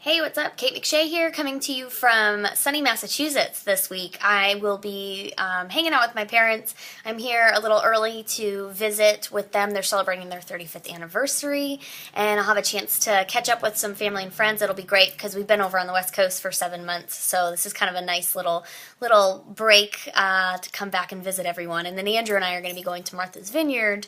Hey, what's up? Kate McShay here, coming to you from sunny Massachusetts this week. I will be hanging out with my parents. I'm here a little early to visit with them. They're celebrating their 35th anniversary, and I'll have a chance to catch up with some family and friends. It'll be great because we've been over on the West Coast for 7 months, so this is kind of a nice little break to come back and visit everyone. And then Andrew and I are going to be going to Martha's Vineyard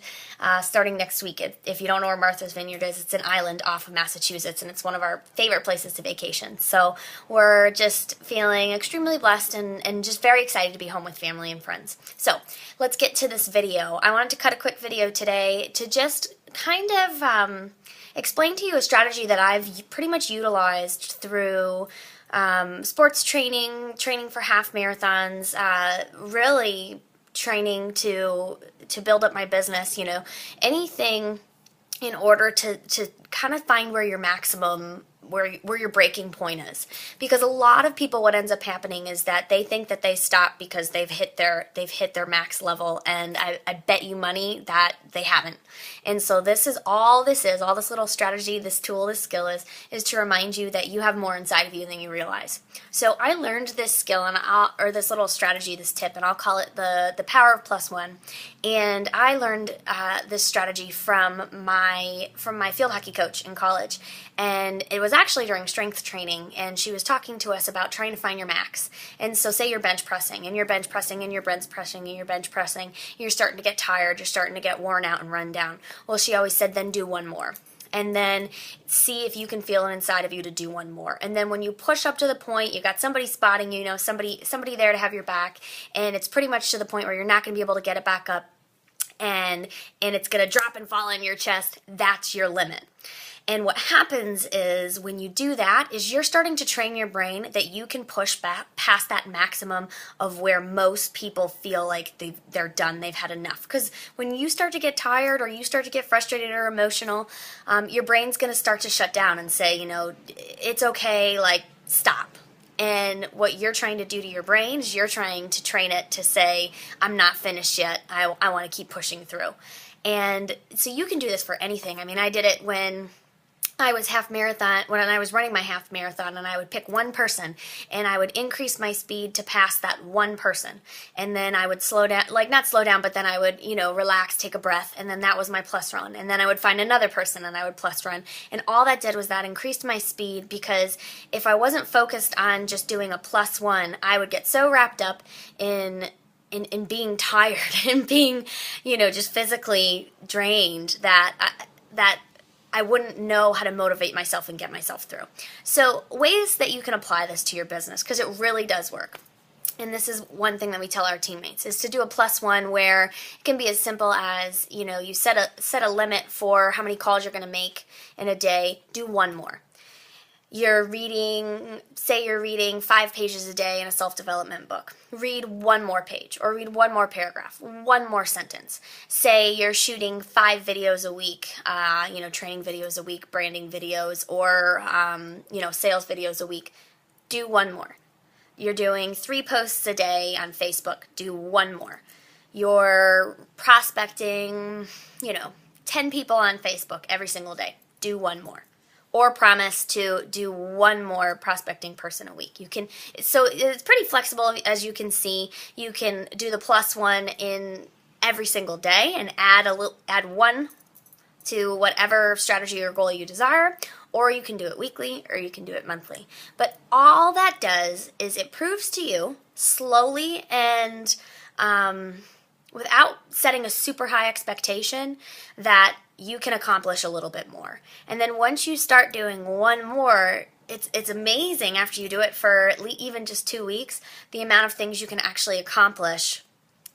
starting next week. If you don't know where Martha's Vineyard is, it's an island off of Massachusetts, and it's one of our favorite places to vacation. So we're just feeling extremely blessed and just very excited to be home with family and friends. So let's get to this video. I wanted to cut a quick video today to just kind of explain to you a strategy that I've pretty much utilized through sports training for half marathons, really training to build up my business, anything in order to kind of find where your maximum, where your breaking point is. Because a lot of people, what ends up happening is that they think that they stop because they've hit their max level, and I bet you money that they haven't. And so all this little strategy, this tool, this skill is to remind you that you have more inside of you than you realize. So I learned this skill or this little strategy, this tip, and I'll call it the power of +1. And I learned this strategy from my field hockey coach in college, and it was actually during strength training, and she was talking to us about trying to find your max. And so say you're bench pressing, and you're bench pressing, and you're bench pressing, and you're bench pressing, you're starting to get tired, you're starting to get worn out and run down. Well, she always said, then do one more. And then see if you can feel it inside of you to do one more. And then when you push up to the point, you got somebody spotting you, somebody there to have your back, and it's pretty much to the point where you're not going to be able to get it back up, and it's going to drop and fall in your chest. That's your limit. And what happens is when you do that is you're starting to train your brain that you can push back past that maximum of where most people feel like they're done, they've had enough. Because when you start to get tired or you start to get frustrated or emotional, your brain's going to start to shut down and say, it's okay, stop. And what you're trying to do to your brain is you're trying to train it to say, I'm not finished yet, I want to keep pushing through. And so you can do this for anything. I mean, I did it when I was when I was running my half marathon, and I would pick one person and I would increase my speed to pass that one person. And then I would slow down, not slow down, but then I would, relax, take a breath, and then that was my plus run. And then I would find another person and I would plus run. And all that did was that increased my speed, because if I wasn't focused on just doing a +1, I would get so wrapped up in being tired and being, just physically drained that I wouldn't know how to motivate myself and get myself through. So ways that you can apply this to your business, because it really does work. And this is one thing that we tell our teammates, is to do a +1 where it can be as simple as, you set a limit for how many calls you're going to make in a day. Do one more. Say you're reading 5 pages a day in a self-development book. Read one more page, or read one more paragraph, one more sentence. Say you're shooting 5 videos a week, training videos a week, branding videos, or, sales videos a week. Do one more. You're doing 3 posts a day on Facebook. Do one more. You're prospecting, 10 people on Facebook every single day. Do one more. Or promise to do one more prospecting person a week. So it's pretty flexible, as you can see. You can do the +1 in every single day and add one to whatever strategy or goal you desire, or you can do it weekly, or you can do it monthly. But all that does is it proves to you slowly and without setting a super high expectation that you can accomplish a little bit more. And then once you start doing one more, it's amazing after you do it for even just 2 weeks, the amount of things you can actually accomplish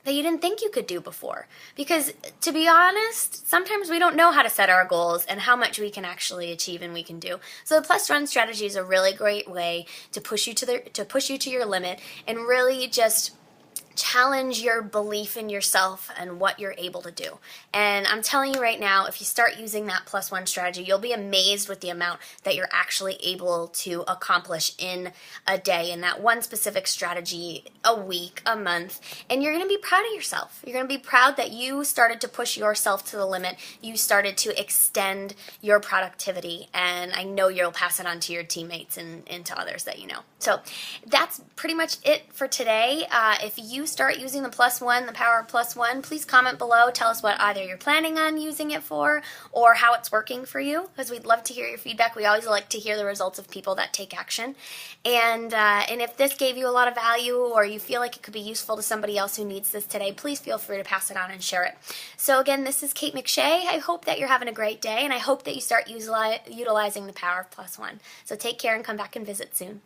that you didn't think you could do before. Because to be honest, sometimes we don't know how to set our goals and how much we can actually achieve and we can do. So the +1 strategy is a really great way to push you to your limit and really just challenge your belief in yourself and what you're able to do. And I'm telling you right now, if you start using that +1 strategy, you'll be amazed with the amount that you're actually able to accomplish in a day, in that one specific strategy, a week, a month. And you're going to be proud of yourself. You're going to be proud that you started to push yourself to the limit. You started to extend your productivity. And I know you'll pass it on to your teammates and to others that you know. So that's pretty much it for today. If you start using the +1, the power of +1, please comment below. Tell us what either you're planning on using it for or how it's working for you, because we'd love to hear your feedback. We always like to hear the results of people that take action. And if this gave you a lot of value, or you feel like it could be useful to somebody else who needs this today, please feel free to pass it on and share it. So again, this is Kate McShay. I hope that you're having a great day, and I hope that you start utilizing the power of +1. So take care and come back and visit soon.